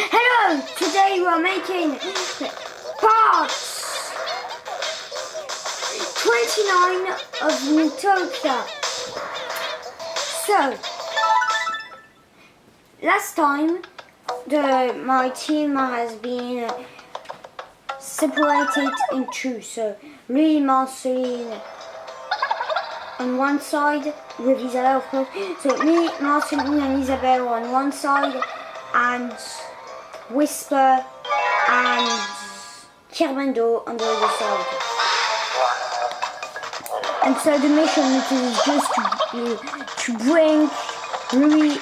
Hello! Today we are making part 29 of Miitopia. So, last time my team has been separated in two. So, really Marceline on one side with Isabelle, of course. So me, Marceline and Isabelle on one side, and Whisper and Cerberus on the other side. And so the mission is just to bring Louis,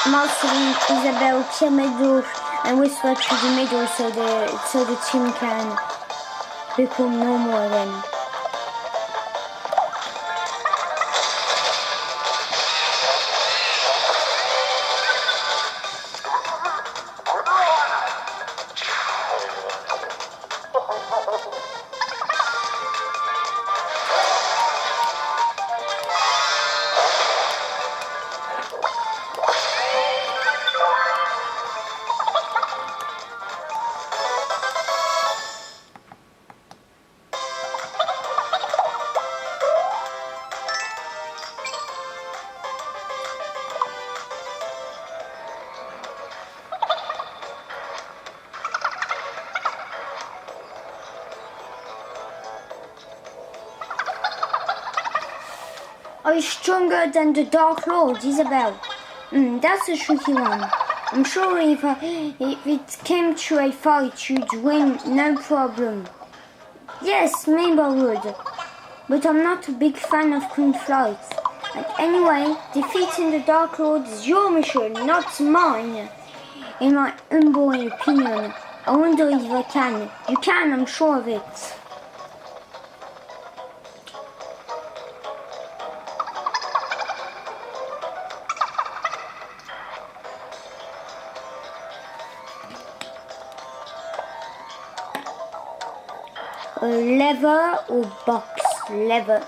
Marceline, Isabelle, Cerberus and Whisper to the middle so the team can become normal again. Are you stronger than the Dark Lord, Isabelle? That's a tricky one. I'm sure if it came to a fight, you'd win, no problem. Yes, maybe I would. But I'm not a big fan of Queen Flight. And anyway, defeating the Dark Lord is your mission, not mine. In my humble opinion, I wonder if I can. You can, I'm sure of it. A lever or box? Lever.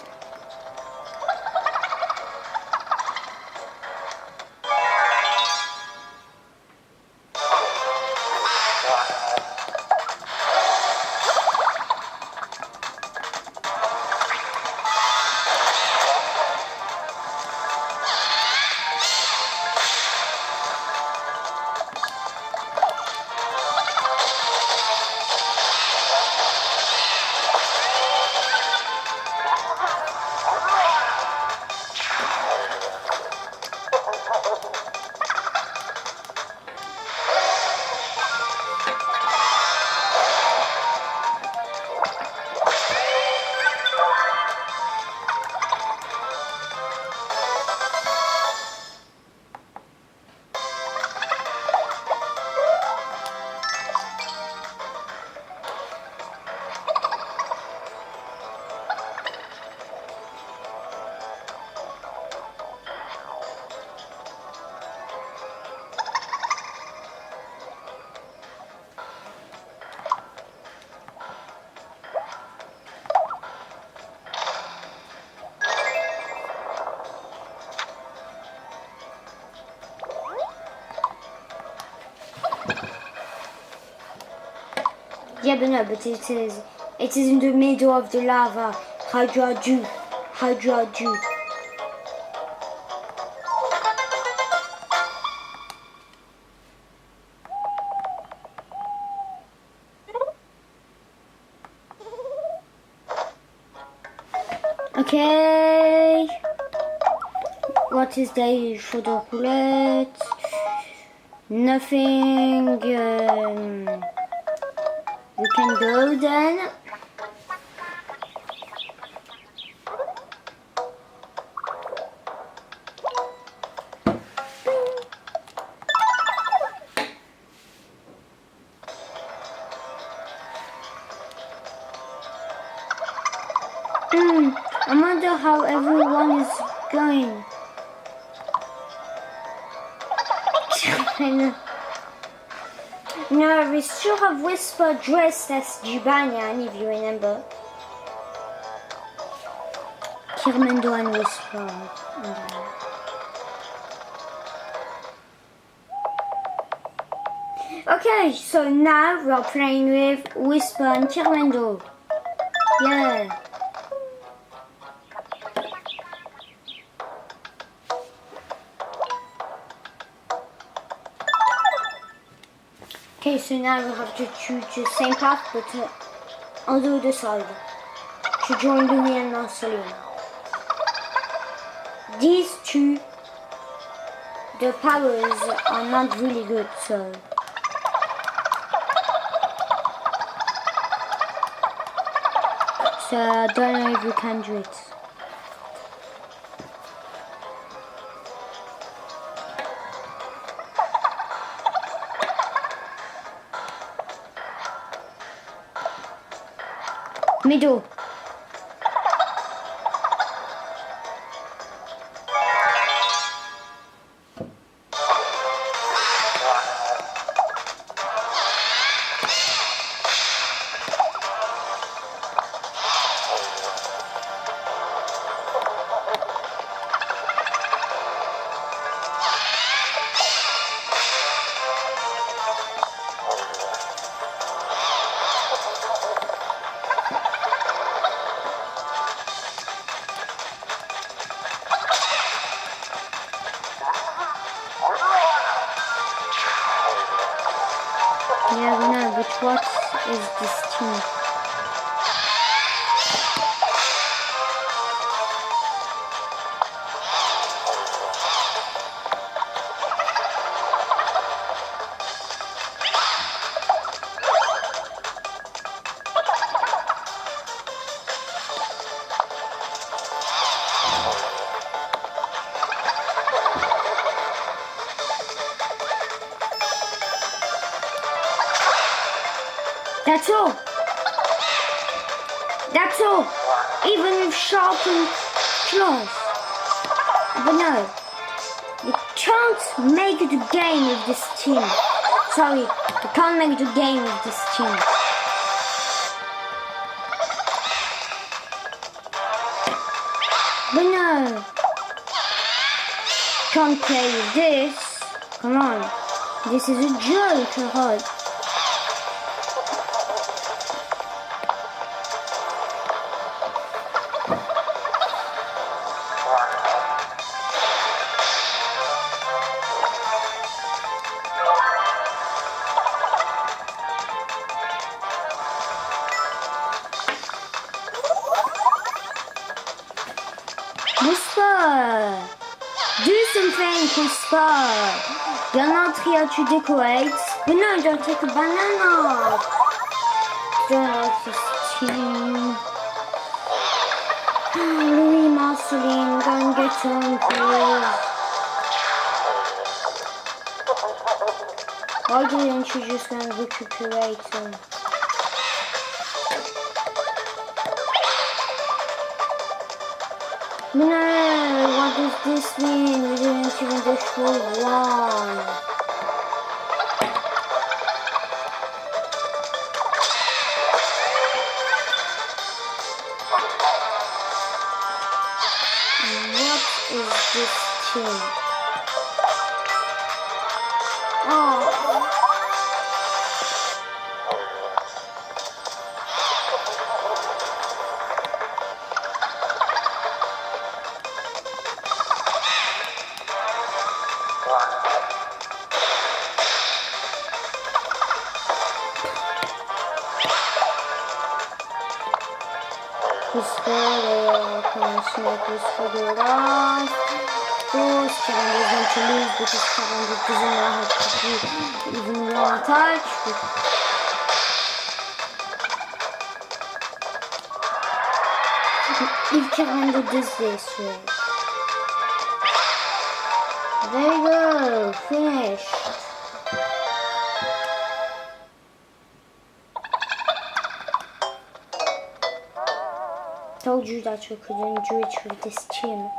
Yeah, but no, but it is in the middle of the lava. How do I do? How do I do? Okay. What is there for the roulette? Nothing. We can go then. I wonder how everyone is going. No, we still have Whisper dressed as Jibanyan, if you remember. Cerberus and Whisper. Okay, so now we're playing with Whisper and Kirlando. Yeah. Okay, so now we have to choose the same path but on the other side to join Louis and Marceline. These two, the powers are not really good, so I don't know if we can do it. Middle. Yeah, we know, but what is this team? That's all. That's all. Even with sharpened claws. But no, you can't make the game with this team. Sorry, you can't make the game with this team. But no, can't play with this. Come on, this is a joke, I hope. Whisper! Do something, Whisper! You're not here to decorate. But no, don't take a banana! Don't like this team. Louis, Marceline, go and get on, please. Why didn't you just go and recuperate them? No, what does this mean? We didn't even destroy one. What is this thing? Oh. Whisper, can Snake Whisper do it off? Of course, Kevin is going to lose because Kevin doesn't know how to do even one touch. If Kevin does this way. There you go, finished. Told you that we couldn't do it with this team.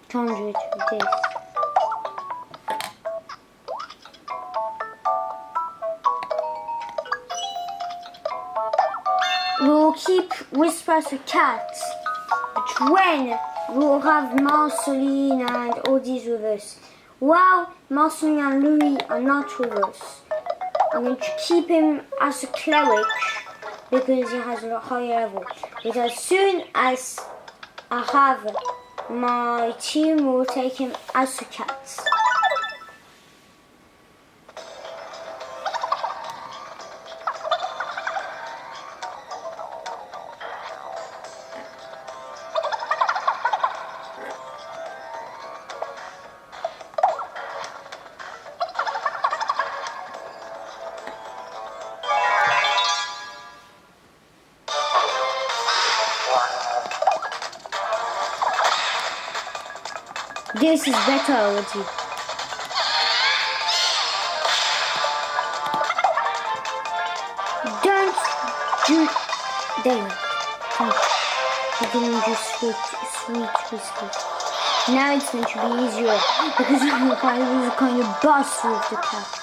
Can't do it with this. We'll keep Whisper as a cat, but when we'll have Marceline and all these with us. While Marceline and Louis are not with us, I'm going to keep him as a cleric because he has a higher level. But as soon as I have my team, we'll take him as a cat. This is better already. Don't do there. You didn't do sweet whiskers. Now it's going to be easier because I was kind of boss with the cat.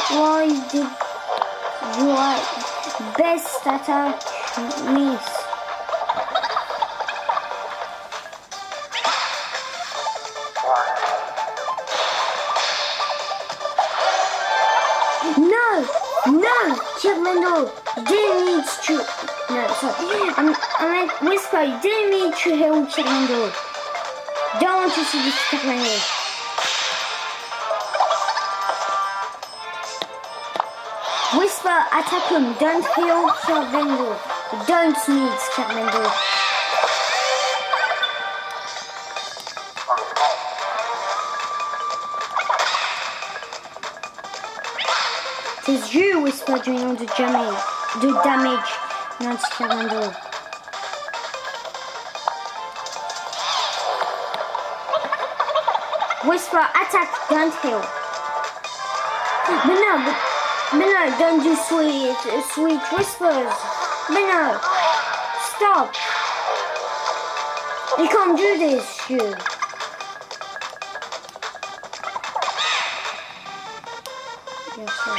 Why did your best attack miss? No, Kirmando, you didn't need to. No, sorry. I meant Whisper, you didn't need to heal Kirmando. Don't want to see this Kirmando. Whisper, attack him, don't heal Cerberus. Don't need Cerberus. It is you, Whisper, doing all the damage, not Cerberus. Whisper, attack, don't heal. But no, don't do sweet whispers. But no, stop. You can't do this, you. Yes, sir.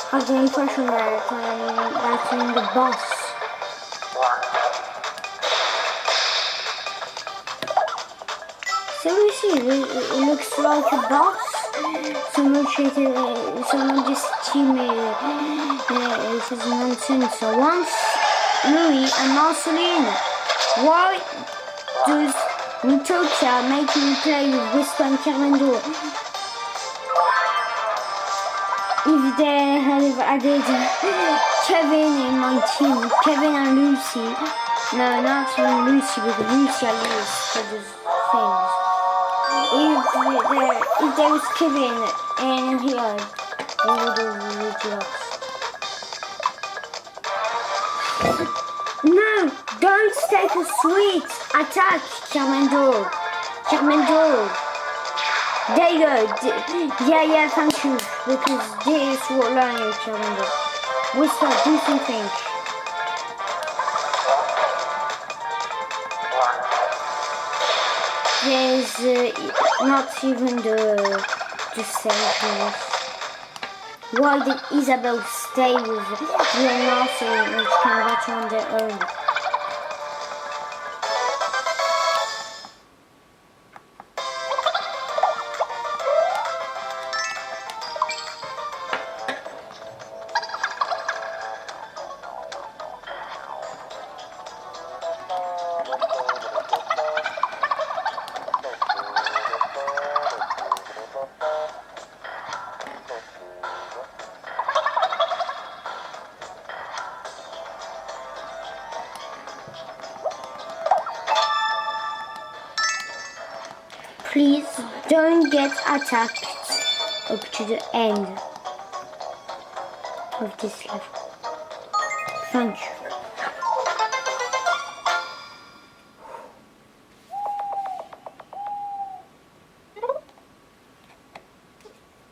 I have the impression that I'm battling the boss. Seriously, it looks like a boss. Someone just teammate. This is nonsense. So once Louis and Marceline, why does Miitopia make me play with Whisper and Carmendo? If they had added Kevin in my team, Kevin and Lucy, no, not even Lucy, because Lucy I lose for those things. If there was Kevin in here, they would have really lost. No, don't take a sweet attack, Carmendo. There you go. Yeah, thank you. Because this will learn you, Carmendo. Whisper, do something. There's not even the Cerberus. Why did Isabel stay with you and Marcel which can battle on their own? Please don't get attacked up to the end of this level. Thank you.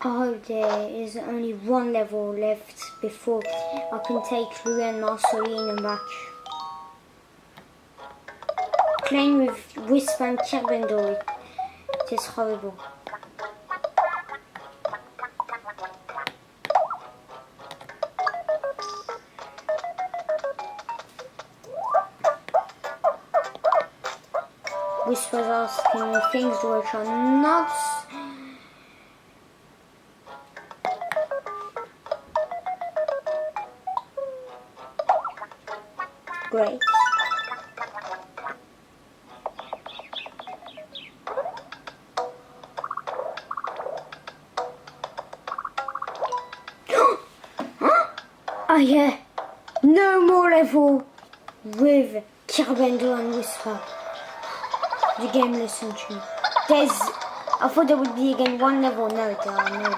I hope there is only one level left before I can take Louis and Marceline back. Playing with Whisper and Carbendor, it is horrible. Whisper's asking me things which are not great. Oh yeah, no more level with Carbendor and Whisper. The game listened to me. I thought there would be again one level. No, there are no.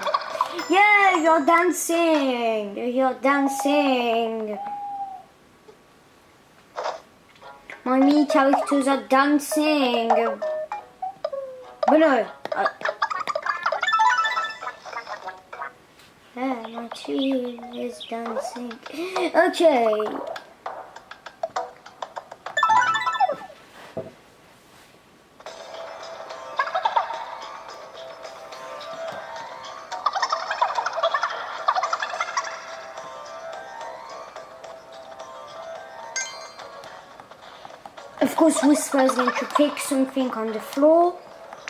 Yeah, you're dancing. You're dancing. My Mii characters are dancing. But no. Yeah, my tree is dancing. Okay. Of course, Whisper is going to pick something on the floor.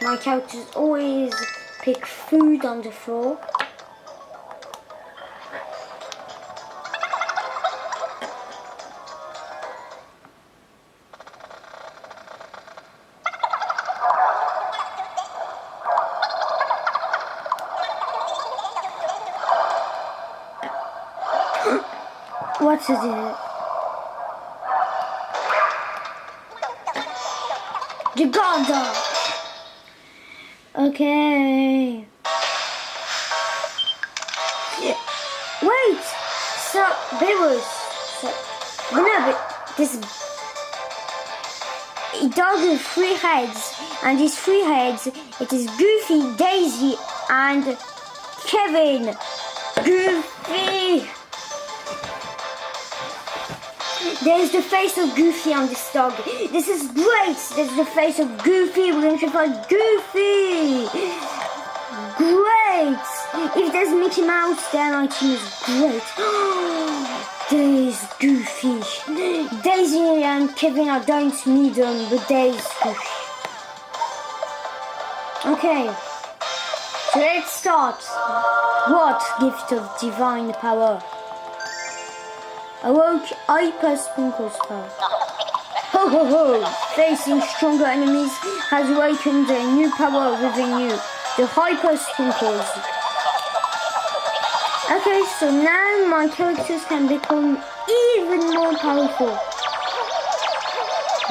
My characters always pick food on the floor. What is it? The god. Okay. Yeah. Wait. Cerberus. No, but this dog with 3 heads, and these 3 heads, it is Goofy, Daisy, and Kevin. Goofy. There's the face of Goofy on this dog. This is great. There's the face of Goofy. We're going to find Goofy. Great. If there's Mickey Mouse, then our team is great. There's Goofy. Daisy and Kevin, I don't need them, but there's Goofy. Okay. So let's start. What gift of divine power? Awoke Hyper Sprinkle spell. Ho ho ho! Facing stronger enemies has awakened a new power within you. The Hyper Sprinkles. Okay, so now my characters can become even more powerful.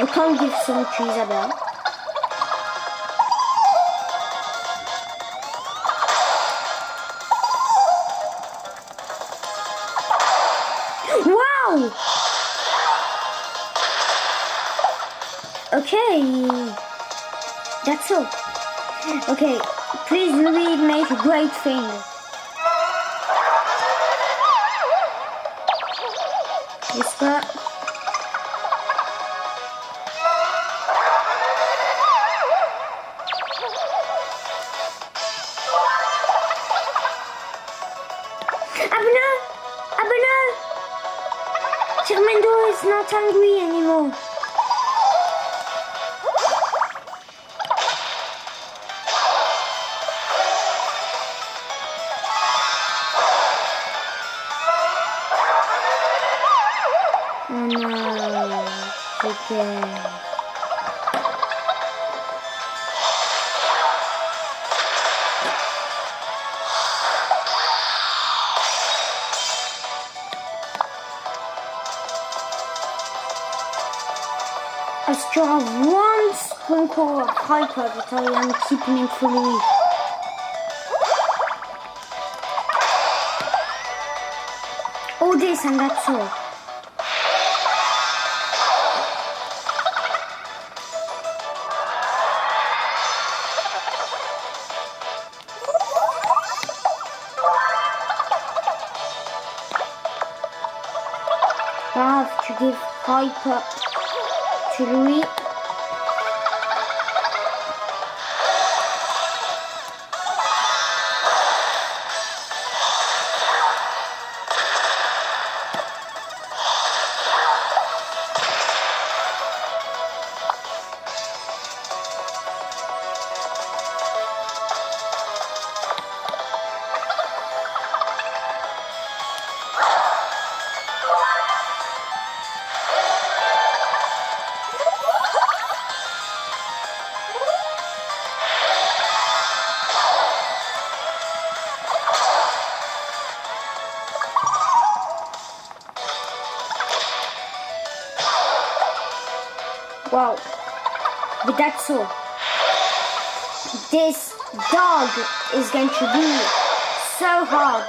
We can't give some to Isabelle. Wow! Okay, that's all. Okay, please Louis make a great thing. Whisper. Carbendor is not hungry anymore. Oh no, chicken. I still have one sprinkle of hyper that I am keeping in for Louis. All this and that's all. to give hyper to Louis. Wow, but that's all. This dog is going to be so hard.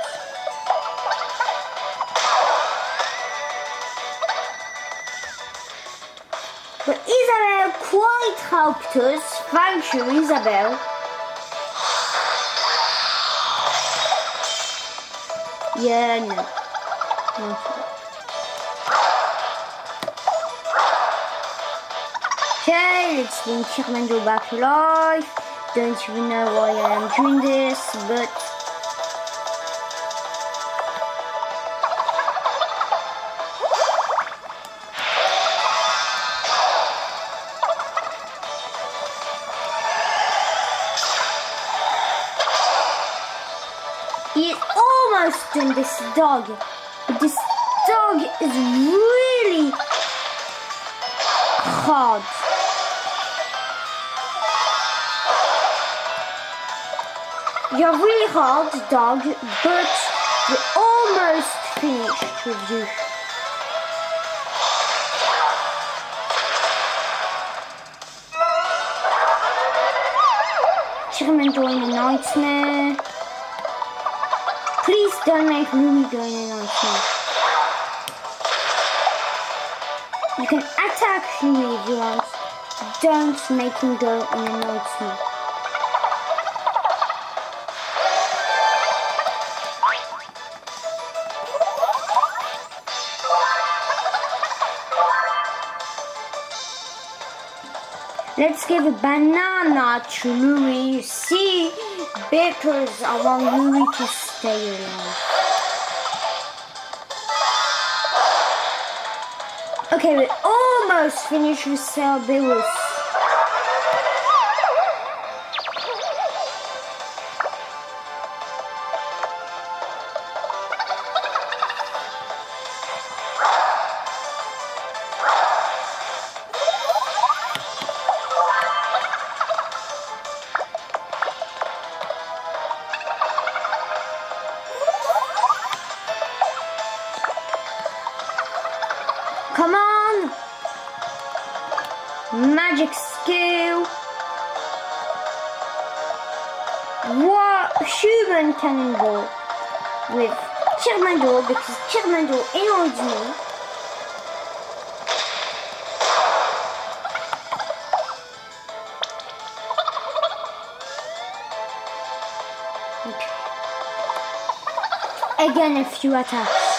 But Isabel quite helped us. Thank you, Isabel. Yeah, no. Okay, let's bring Kirmando back to life. Don't even know why I am doing this, but he is almost done this dog. But this dog is really hard. You're really hard, dog, but we're almost finished with you. Chairman doing a nightmare. Please don't make Louis go in a nightmare. You can attack Louis if you want. Don't make him go in a nightmare. Let's give a banana to Louis. You see, because I want Louis to stay alive. Okay, we're almost finished with Cerberus. Come on! Magic skill! What human cannonball with Charmander, because Charmander annoys me. Okay. Again a few attacks.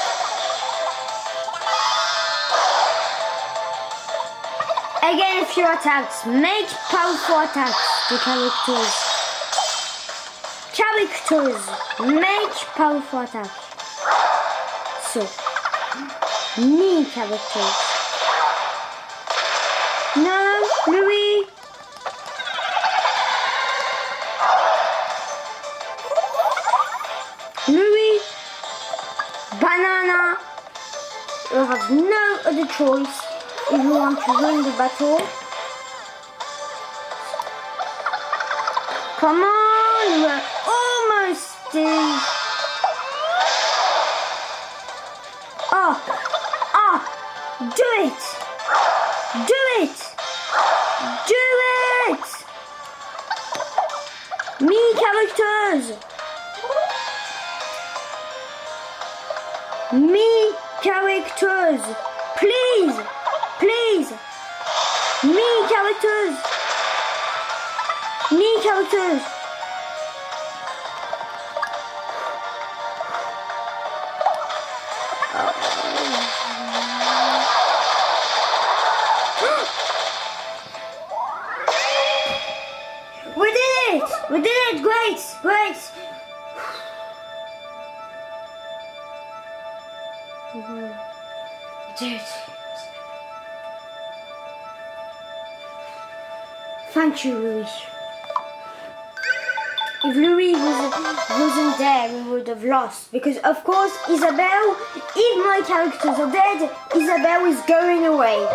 Again, a few attacks. Make powerful attacks to characters. Characters, make powerful attacks. So, me characters. No, Louis. Louis. Banana. You have no other choice. If you want to win the battle, come on, we're almost there. Do it! Do it! Do it! Me characters! Me characters! Please! Please! Me characters! Me characters! We did it! We did it! Great! Great! Did it. Thank you, Louis. If Louis wasn't there, we would have lost. Because, of course, Isabelle, if my characters are dead, Isabelle is going away.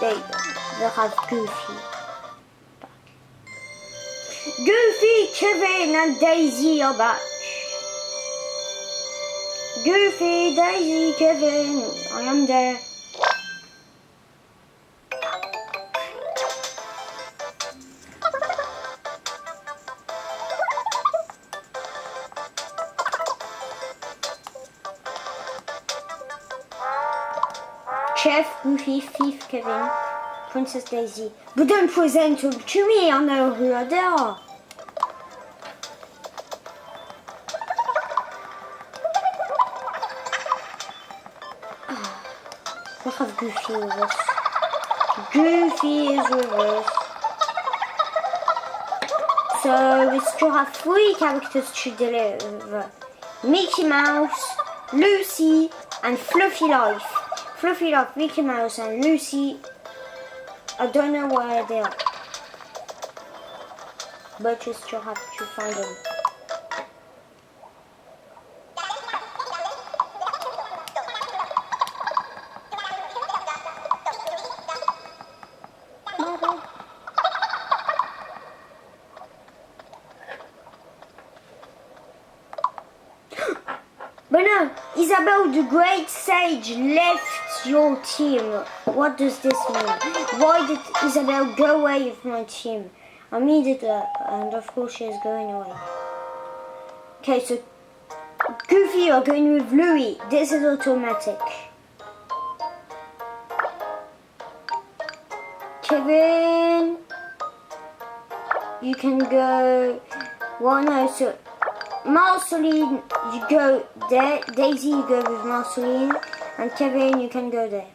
They have Goofy. Goofy, Kevin and Daisy are back. Goofy, Daisy, Kevin, I am there. Chef, Goofy, Thief, Kevin, Princess Daisy. But don't present them to me, I know who they are. We have Goofy with us. Goofy is with us. So we still have 3 characters to deliver. Mickey Mouse, Lucy and Fluffy Life. Fluffy Life, Mickey Mouse and Lucy. I don't know where they are. But you still have to find them. But no, Isabelle the Great Sage left your team. What does this mean? Why did Isabelle go away with my team? I needed her, and of course she is going away. Okay, so Goofy, you're going with Louis. This is automatic. Kevin, you can go. Well, no, so Marceline, you go there. Daisy, you go with Marceline. And Kevin, you can go there.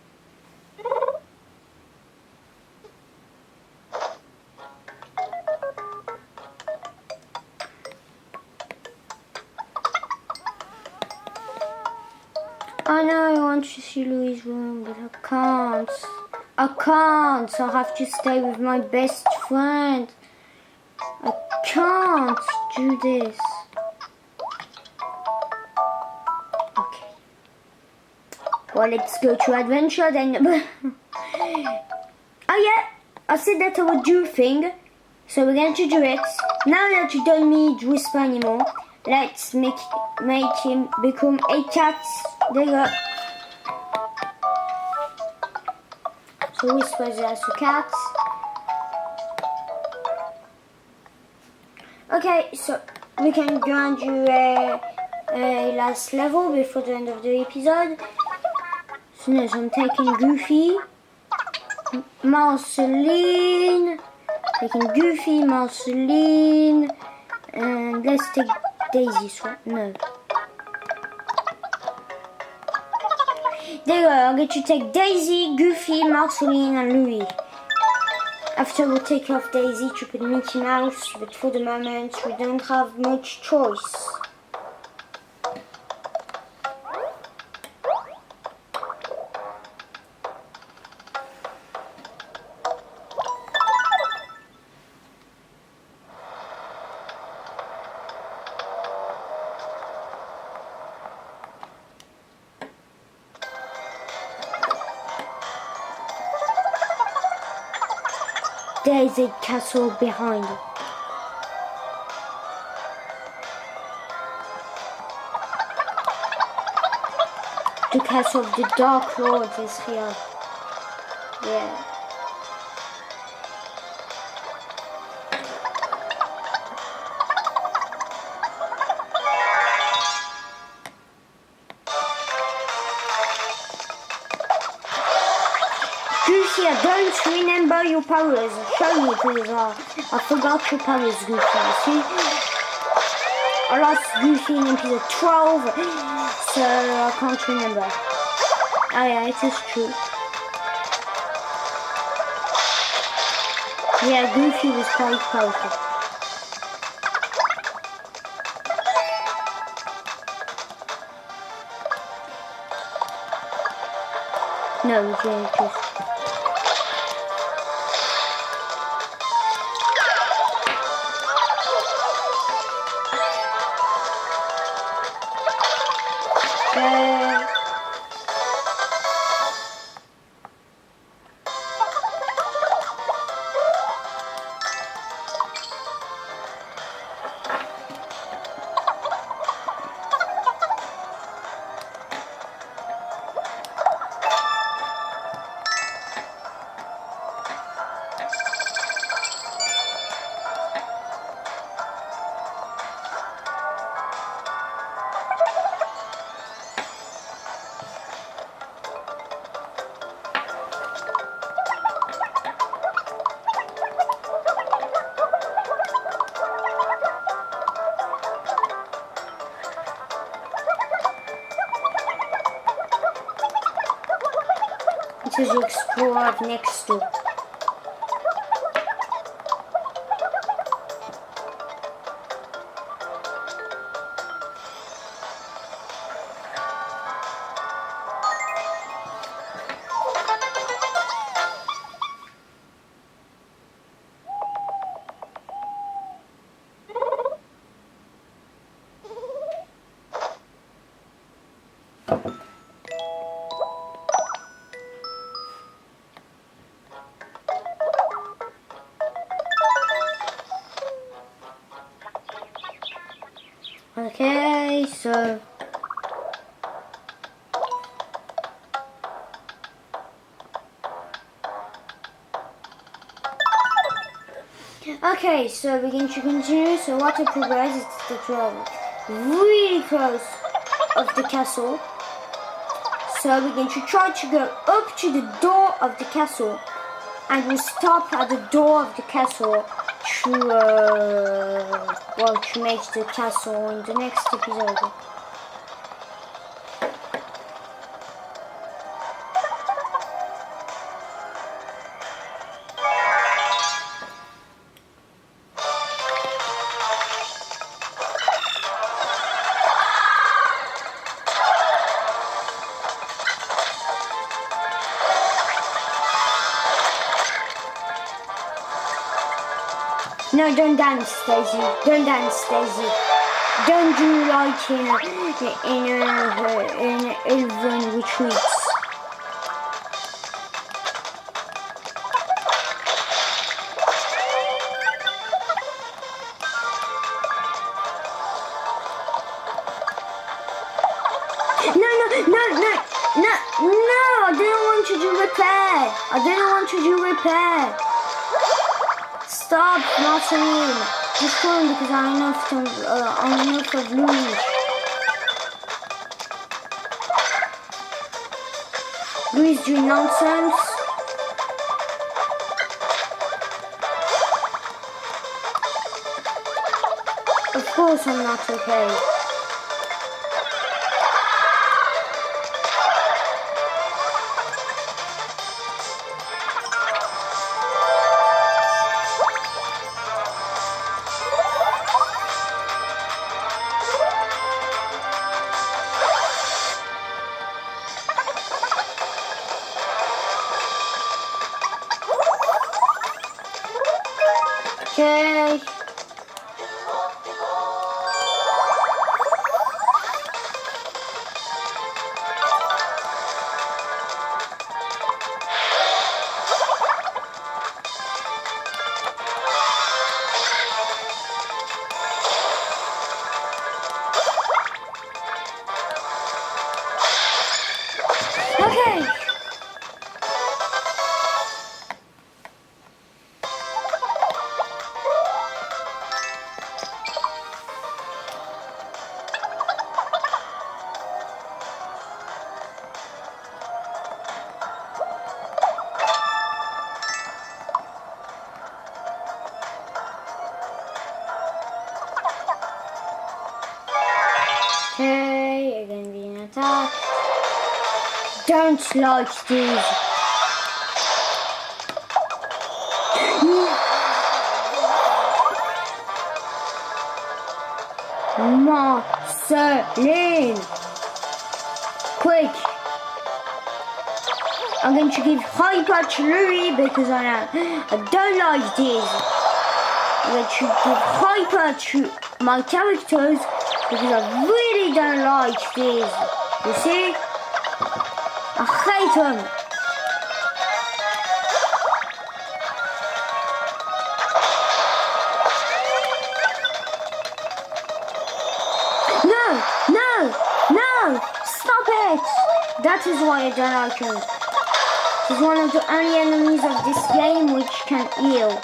I know I want to see Louis' room, but I can't. I can't. I have to stay with my best friend. I can't do this. Okay. Well, let's go to adventure then. Oh yeah, I said that I would do a thing. So we're going to do it. Now that you don't need Whisper anymore, let's make him become a cat. There you go. So Whisper is as a cat. Okay, so we can go and do a last level before the end of the episode. So now I'm taking Goofy, Marceline, taking Goofy, Marceline, and let's take Daisy. No. There you go, I'm going to take Daisy, Goofy, Marceline and Louis. After we'll take off Daisy to put Mickey Mouse, but for the moment we don't have much choice. There is a castle behind. The castle of the Dark Lord is here. Yeah. Goofy, I don't remember your powers. Show me, please. I forgot your powers, Goofy. See? I lost Goofy in episode 12, so I can't remember. Oh yeah, it is true. Yeah, Goofy was quite powerful. No, yeah, just... This is the explorer next door. Okay, so we're going to continue. So what I progress is to travel really close of the castle. So we're going to try to go up to the door of the castle, and we'll stop at the door of the castle to to make the castle in the next episode. No, don't dance, Daisy. Don't dance, Daisy. Don't do like in elven retreats. No! I didn't want to do repair. Stop, Marceline. Just fun because I'm enough of lose. Louise doing nonsense. Of course I'm not okay. Okay. Okay. that. Don't like these. Marceline! Quick! I'm going to give hyper to Louis because I don't like this. I'm going to give hyper to my characters because I really don't like this. You see? I hate them. No! Stop it! That is why I don't like him. He's one of the only enemies of this game which can heal.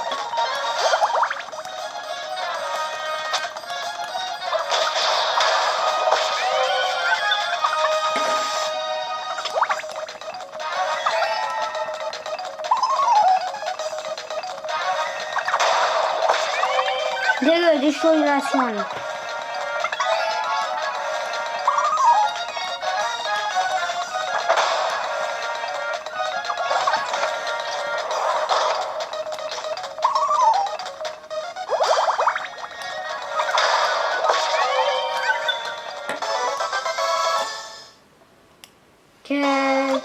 There you go, destroy the last one. Okay.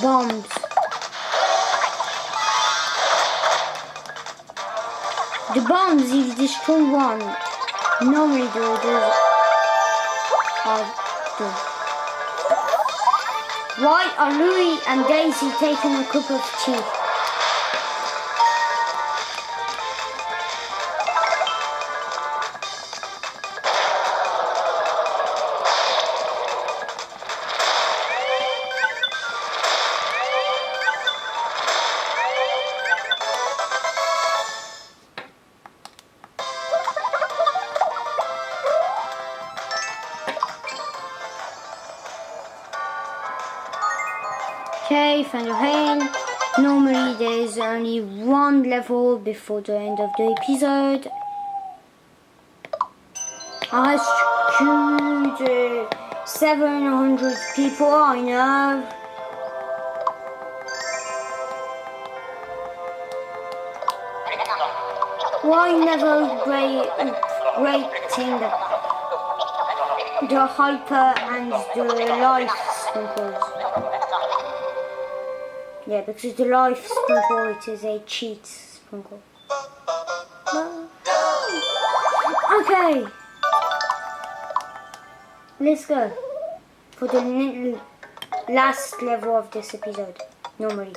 Bombs. The bombs, if you destroy one, normally do Why are Louis and Daisy taking a cup of tea? Okay, find your hand. Normally there is only one level before the end of the episode. I rescued 700 people, I know. Why never rating the hyper and the life sprinkles? Yeah, because the life sprinkle, it is a cheat sprinkle. No. Okay. Let's go. For the last level of this episode. Normally.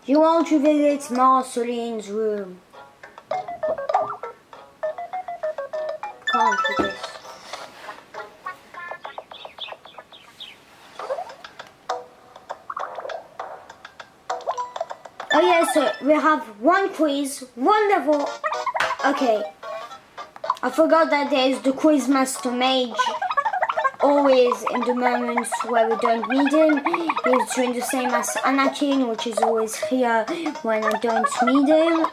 You want to visit Marceline's room. Can't do this. Oh yeah, so we have one quiz, one level. Okay. I forgot that there is the quiz master mage. Always in the moments where we don't need him. He's doing the same as Anakin, which is always here when I don't need him.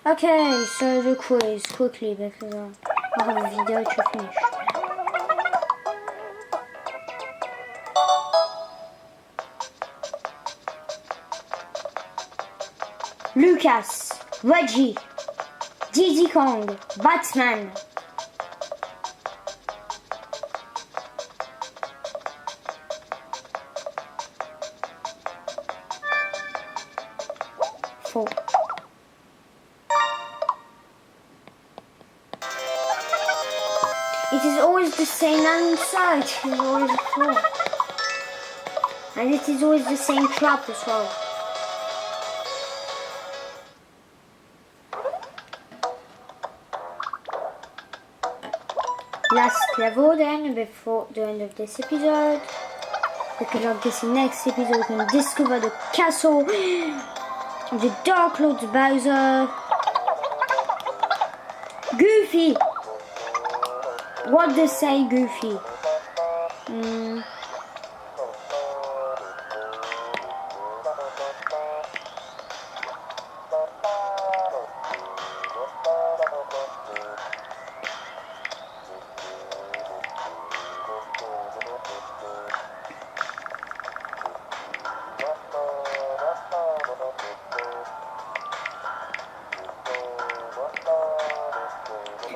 Okay, so the quiz, quickly, because I have a video to finish. Lucas, Reggie, Diddy Kong, Batman. Four. It is always the same answer. It is always 4. And it is always the same trap as well. Last level then, before the end of this episode. Because of this next episode we can discover the castle, the Dark Lord Bowser. Goofy! What does say Goofy?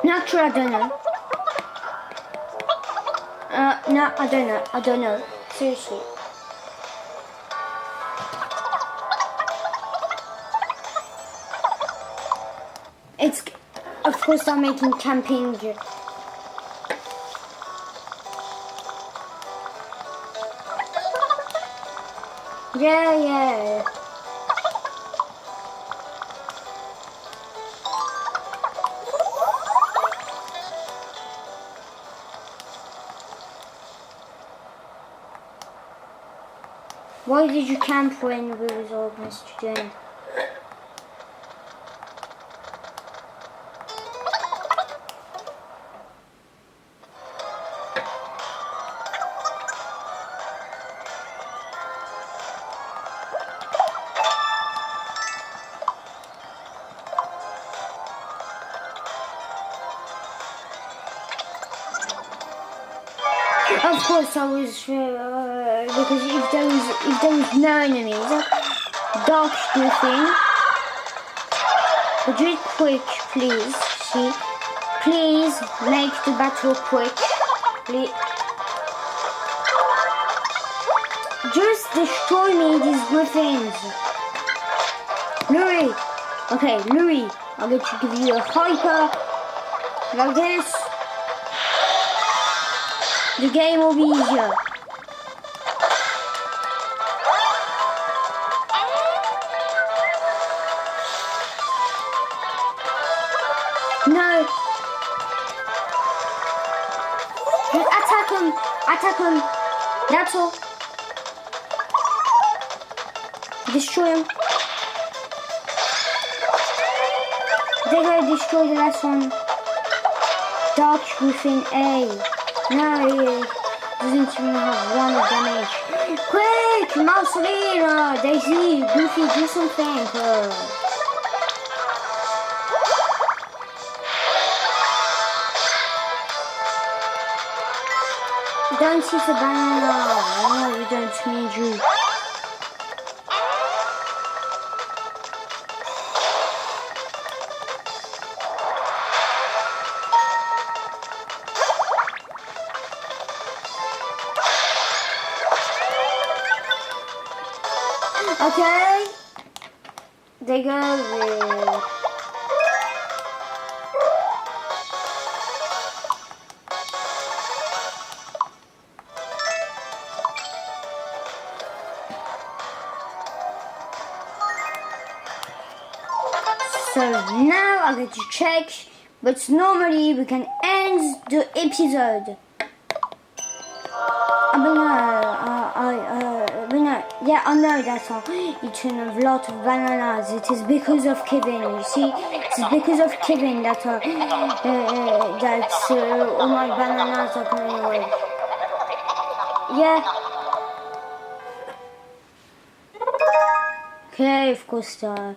Not sure, I don't know. No, I don't know. Seriously. It's, of course, I'm making camping. Yeah. Why did you camp when we was almost done? Of course I was, because if there was no enemies, dark smithing, do it quick please, see, please make the battle quick, please. Just destroy me these griffins. Louis, okay Louis, I'm going to give you a hyper, like this. The game will be easier. No. Just attack him. That's all. Destroy him. They're gonna destroy the last one. Dark within A. No, he doesn't even have one damage. Quick, Marcelino, Daisy, Goofy, do something. Don't see the banana. No, we don't need you. Okay, they go with so now I'm going to check, but normally we can end the episode. Yeah, I know that's all. Eating a lot of bananas. It is because of Kevin. You see, it's because of Kevin that all my bananas are going away. Yeah. Okay, of course, they're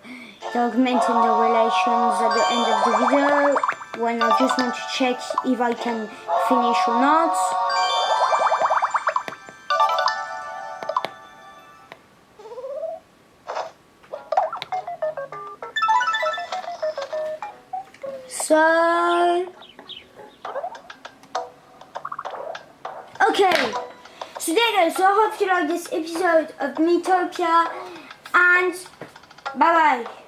augmenting the relations at the end of the video when I just want to check if I can finish or not. So, okay, so there you go. So I hope you like this episode of Miitopia, and bye bye.